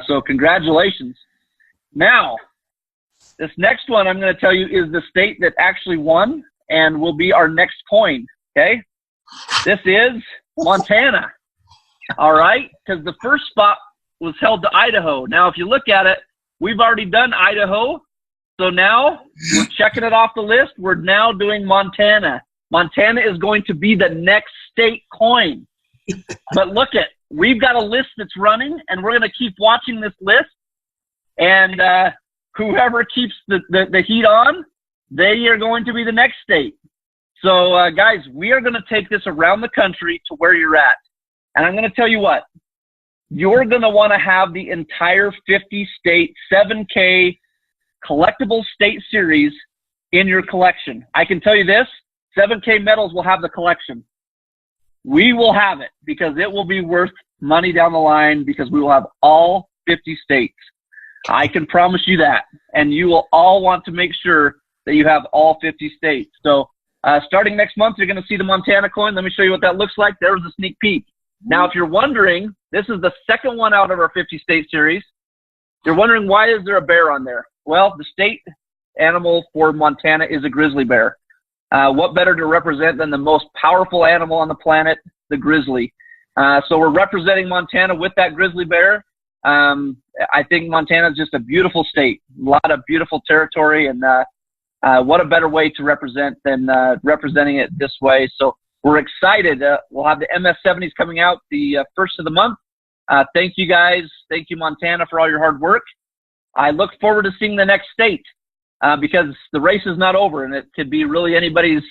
So congratulations. Now, this next one I'm going to tell you is the state that actually won and will be our next coin, okay? This is Montana, all right? Because the first spot was held to Idaho. Now, if you look at it, we've already done Idaho. So now we're checking it off the list. We're now doing Montana. Montana is going to be the next state coin. But look at, we've got a list that's running, and we're going to keep watching this list. And whoever keeps the heat on, they are going to be the next state. So, guys, we are going to take this around the country to where you're at. And I'm going to tell you what, you're going to want to have the entire 50-state 7K collectible state series in your collection. I can tell you this, 7K Metals will have the collection. We will have it because it will be worth money down the line because we will have all 50 states. I can promise you that. And you will all want to make sure that you have all 50 states. So starting next month, you're going to see the Montana coin. Let me show you what that looks like. There's a sneak peek. Now, if you're wondering, this is the second one out of our 50-state series. You're wondering, why is there a bear on there? Well, the state animal for Montana is a grizzly bear. What better to represent than the most powerful animal on the planet, the grizzly? So we're representing Montana with that grizzly bear. I think Montana is just a beautiful state, a lot of beautiful territory, and what a better way to represent than representing it this way. So we're excited. We'll have the MS-70s coming out the first of the month. Thank you, guys. Thank you, Montana, for all your hard work. I look forward to seeing the next state because the race is not over, and it could be really anybody's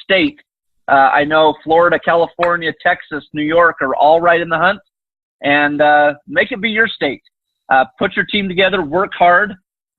state. I know Florida, California, Texas, New York are all right in the hunt, and make it be your state. Put your team together, work hard,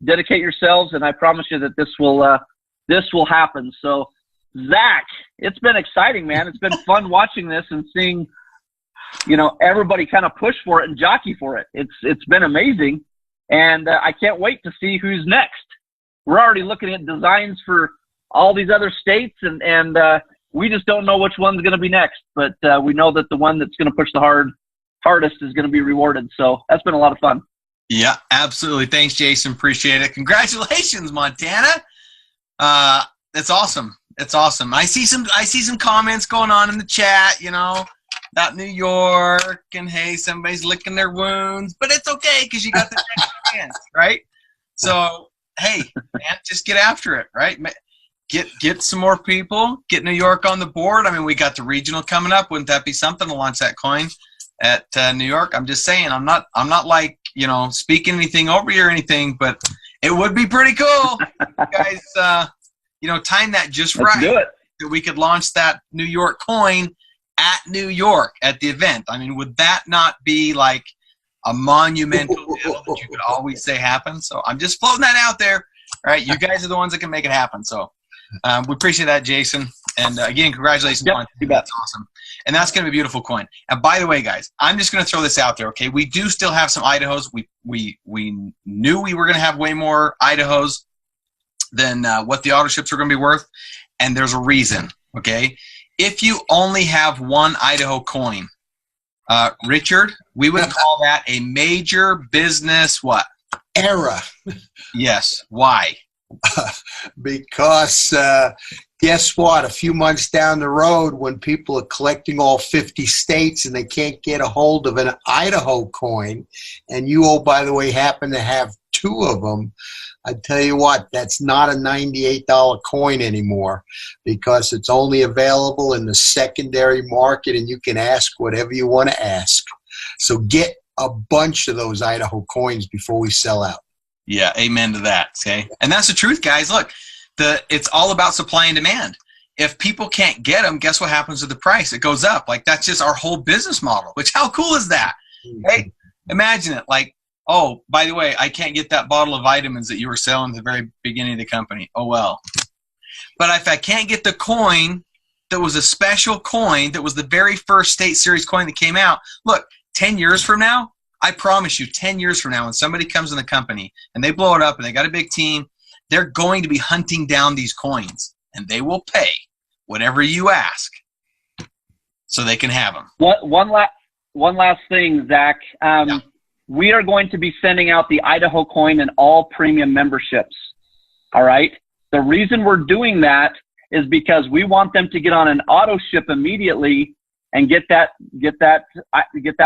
dedicate yourselves, and I promise you that this will happen. So, Zach, it's been exciting, man. It's been fun watching this and seeing, everybody kind of push for it and jockey for it. It's been amazing, and I can't wait to see who's next. We're already looking at designs for all these other states, and we just don't know which one's going to be next. But we know that the one that's going to push the hardest is going to be rewarded. So that's been a lot of fun. Yeah, absolutely. Thanks, Jason. Appreciate it. Congratulations, Montana. That's awesome. It's awesome. I see some comments going on in the chat, about New York, and hey, somebody's licking their wounds, but it's okay because you got the next chance, right? So, hey, man, just get after it, right? Get some more people. Get New York on the board. I mean, we got the regional coming up. Wouldn't that be something to launch that coin at New York? I'm just saying. I'm not like speaking anything over you or anything, but it would be pretty cool, you guys. Time that just Let's right. do it. That we could launch that New York coin at New York at the event. I mean, would that not be like a monumental deal that you could always say happen? So I'm just floating that out there. All right, you guys are the ones that can make it happen. So we appreciate that, Jason. And again, congratulations, Yep, Montana. That's awesome. And that's going to be a beautiful coin. And by the way, guys, I'm just going to throw this out there, okay? We do still have some Idahos. We knew we were going to have way more Idahos than what the auto ships are going to be worth. And there's a reason, okay? If you only have one Idaho coin, Richard, we would call that a major business what? Error. Yes. Why? Because guess what? A few months down the road, when people are collecting all 50 states and they can't get a hold of an Idaho coin, and you, oh, by the way, happen to have two of them, I tell you what, that's not a $98 coin anymore because it's only available in the secondary market, and you can ask whatever you want to ask. So get a bunch of those Idaho coins before we sell out. Yeah, amen to that, okay? And that's the truth, guys. Look, it's all about supply and demand. If people can't get them, guess what happens to the price? It goes up. Like, that's just our whole business model, which how cool is that? Hey, imagine it. Like, oh, by the way, I can't get that bottle of vitamins that you were selling at the very beginning of the company. Oh, well. But if I can't get the coin that was a special coin that was the very first State Series coin that came out, look, 10 years from now, I promise you, 10 years from now, when somebody comes in the company and they blow it up and they got a big team, they're going to be hunting down these coins, and they will pay whatever you ask so they can have them. One last thing, Zach. we are going to be sending out the Idaho coin in all premium memberships. All right. The reason we're doing that is because we want them to get on an auto ship immediately and get that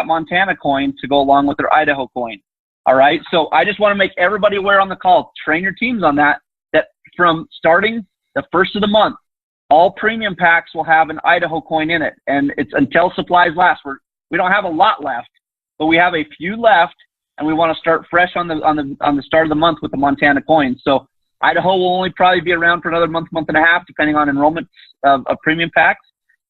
Montana coin to go along with their Idaho coin. All right. So I just want to make everybody aware on the call, train your teams on that from starting the first of the month, all premium packs will have an Idaho coin in it. And it's until supplies last. We don't have a lot left, but we have a few left, and we want to start fresh on the start of the month with the Montana coins. So Idaho will only probably be around for another month and a half, depending on enrollment of premium packs.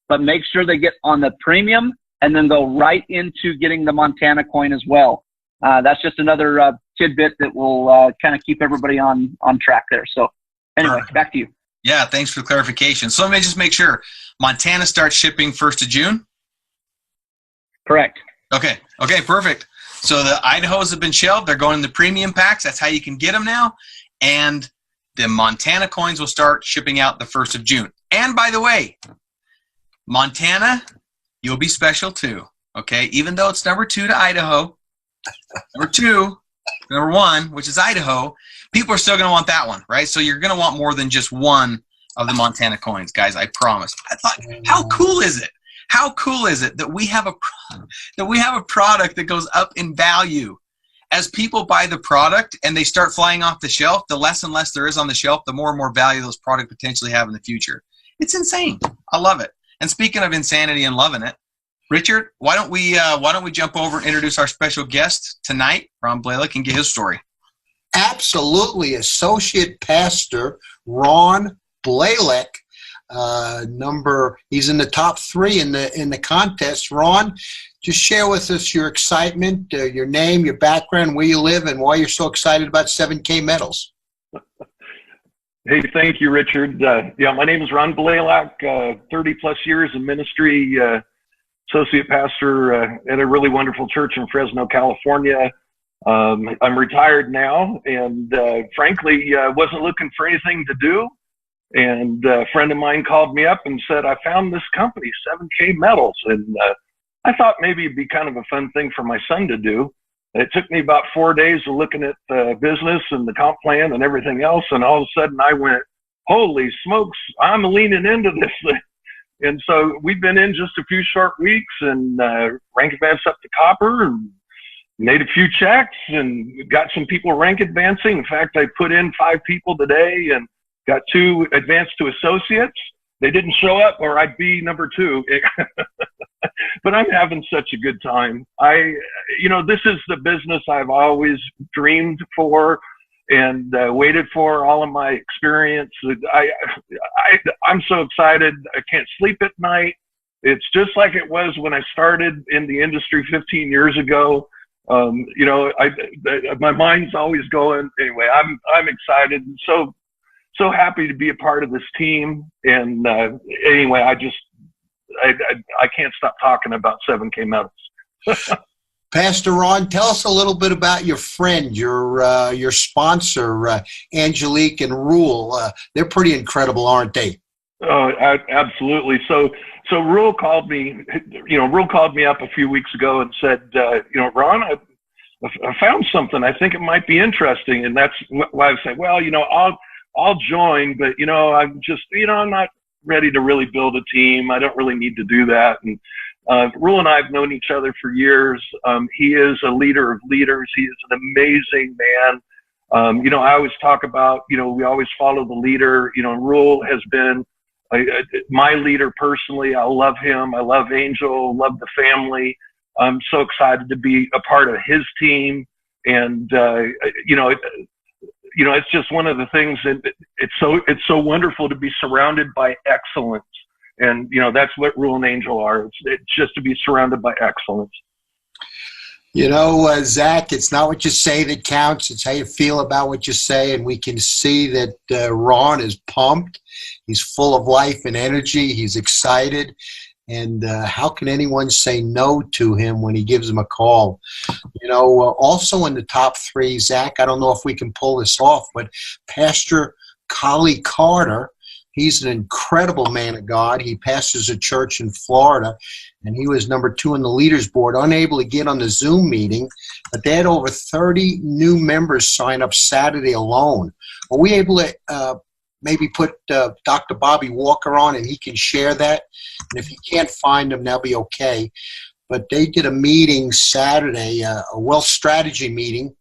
But make sure they get on the premium and then go right into getting the Montana coin as well. That's just another tidbit that will kind of keep everybody on track there. So anyway, back to you. Yeah, thanks for the clarification. So let me just make sure. Montana starts shipping 1st of June? Correct. Okay, perfect. So the Idahos have been shelved. They're going in the premium packs. That's how you can get them now. And the Montana coins will start shipping out the 1st of June. And by the way, Montana, you'll be special too. Okay, even though it's number 2 to Idaho, number 1, which is Idaho, people are still going to want that one, right? So you're going to want more than just one of the Montana coins, guys. I promise. I thought, how cool is it? How cool is it that we have a product that goes up in value? As people buy the product and they start flying off the shelf, the less and less there is on the shelf, the more and more value those products potentially have in the future. It's insane. I love it. And speaking of insanity and loving it, Richard, why don't we jump over and introduce our special guest tonight, Ron Blalock, and get his story? Absolutely. Associate Pastor Ron Blalock. He's in the top 3 in the contest. Ron, just share with us your excitement, your name, your background, where you live, and why you're so excited about 7K medals. Hey, thank you, Richard. My name is Ron Blalock, 30 plus years in ministry, associate pastor at a really wonderful church in Fresno, California. I'm retired now, and frankly, wasn't looking for anything to do. And a friend of mine called me up and said, I found this company, 7K Metals. And I thought maybe it'd be kind of a fun thing for my son to do. It took me about 4 days of looking at the business and the comp plan and everything else. And all of a sudden I went, holy smokes, I'm leaning into this thing. And so we've been in just a few short weeks and rank advance up to copper and made a few checks and got some people rank advancing. In fact, I put in 5 people today and got 2 advanced to associates. They didn't show up or I'd be number 2. But I'm having such a good time. This is the business I've always dreamed for and waited for all of my experience. I'm so excited. I can't sleep at night. It's just like it was when I started in the industry 15 years ago. My mind's always going. Anyway, I'm excited and so happy to be a part of this team. And anyway, I can't stop talking about 7K Metals. Pastor Ron, tell us a little bit about your friend, your sponsor, Angelique and Rule. They're pretty incredible, aren't they? Oh, absolutely. So Rule called me. Rule called me up a few weeks ago and said, Ron, I found something. I think it might be interesting. And that's why I say, well, I'll join, but I'm just, I'm not ready to really build a team. I don't really need to do that. And Rule and I have known each other for years. He is a leader of leaders. He is an amazing man. I always talk about, we always follow the leader. Rule has been my leader personally. I love him. I love Angel, love the family. I'm so excited to be a part of his team. And, it's just one of the things that it's so wonderful to be surrounded by excellence. And, that's what Rule and Angel are. It's just to be surrounded by excellence. Zach, it's not what you say that counts. It's how you feel about what you say. And we can see that Ron is pumped. He's full of life and energy. He's excited. And how can anyone say no to him when he gives them a call? Also in the top 3, Zach, I don't know if we can pull this off, but Pastor Collie Carter, He's an incredible man of God. He pastors a church in Florida, and he was number 2 on the leaders board, unable to get on the Zoom meeting, but they had over 30 new members sign up Saturday alone. Are we able to maybe put Dr. Bobby Walker on, and he can share that? And if you can't find him, that'll be okay. But they did a meeting Saturday, a wealth strategy meeting,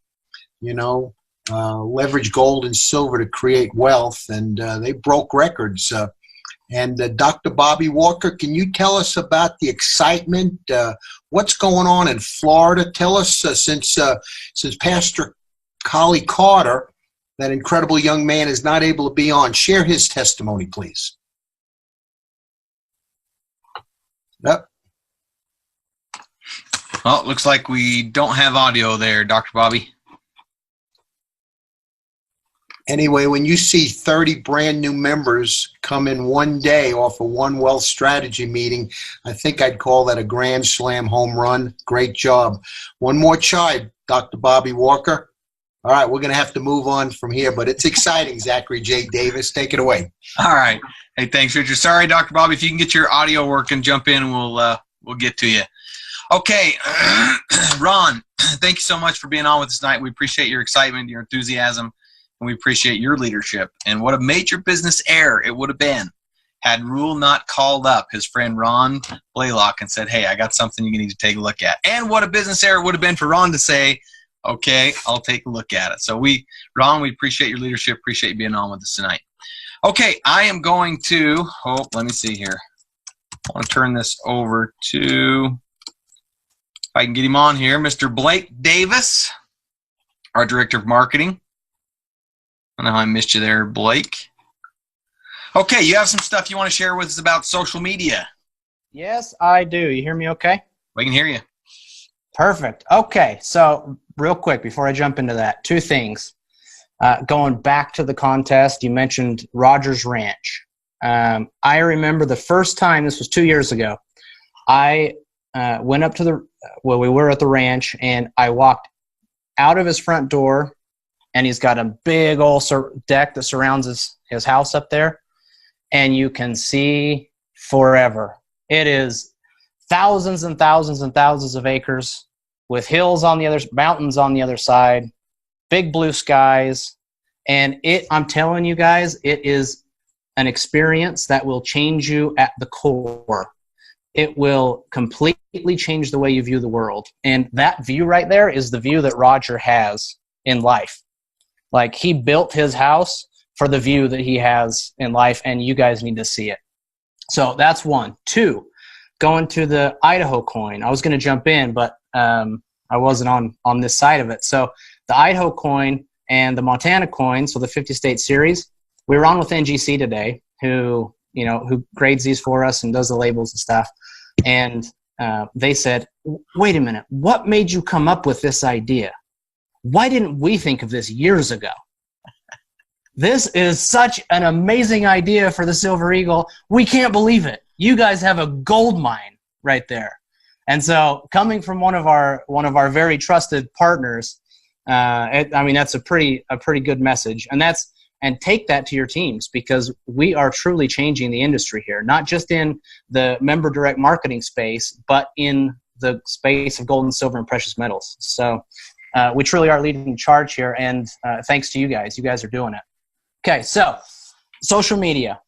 leverage gold and silver to create wealth, and they broke records. And Dr. Bobby Walker, can you tell us about the excitement? What's going on in Florida? Tell us, since Pastor Collie Carter, that incredible young man, is not able to be on. Share his testimony, please. Yep. Well, it looks like we don't have audio there, Dr. Bobby. Anyway, when you see 30 brand new members come in one day off of one wealth strategy meeting, I think I'd call that a grand slam home run. Great job. One more chime, Dr. Bobby Walker. All right, we're going to have to move on from here, but it's exciting, Zachary J. Davis. Take it away. All right. Hey, thanks, Richard. Sorry, Dr. Bobby. If you can get your audio working, jump in, and we'll get to you. Okay, Ron, thank you so much for being on with us tonight. We appreciate your excitement, your enthusiasm, and we appreciate your leadership. And what a major business error it would have been had Rule not called up his friend Ron Blaylock and said, hey, I got something you need to take a look at. And what a business error it would have been for Ron to say, okay, I'll take a look at it. So Ron, we appreciate your leadership, appreciate you being on with us tonight. Okay, I am going to, let me see here. I want to turn this over to, if I can get him on here, Mr. Blake Davis, our Director of Marketing. I know I missed you there, Blake. Okay, you have some stuff you want to share with us about social media. Yes, I do. You hear me okay? We can hear you. Perfect. Okay, so real quick before I jump into that, 2 things. Going back to the contest, you mentioned Rogers Ranch. I remember the first time, this was 2 years ago, I went up to we were at the ranch, and I walked out of his front door, and he's got a big old deck that surrounds his house up there, and you can see forever. It is thousands and thousands and thousands of acres with hills on the other, mountains on the other side, big blue skies, and I'm telling you guys, it is an experience that will change you at the core. It will completely change the way you view the world. And that view right there is the view that Roger has in life. Like, he built his house for the view that he has in life, and you guys need to see it. So that's 1. 2, going to the Idaho coin. I was going to jump in, but I wasn't on this side of it. So the Idaho coin and the Montana coin, so the 50-state series, we were on with NGC today, who grades these for us and does the labels and stuff. And they said, wait a minute, what made you come up with this idea? Why didn't we think of this years ago? This is such an amazing idea for the Silver Eagle. We can't believe it. You guys have a gold mine right there. And so, coming from one of our very trusted partners, that's a pretty good message. And take that to your teams, because we are truly changing the industry here, not just in the member direct marketing space, but in the space of gold and silver and precious metals. So we truly are leading the charge here, and thanks to you guys. You guys are doing it. Okay, so social media.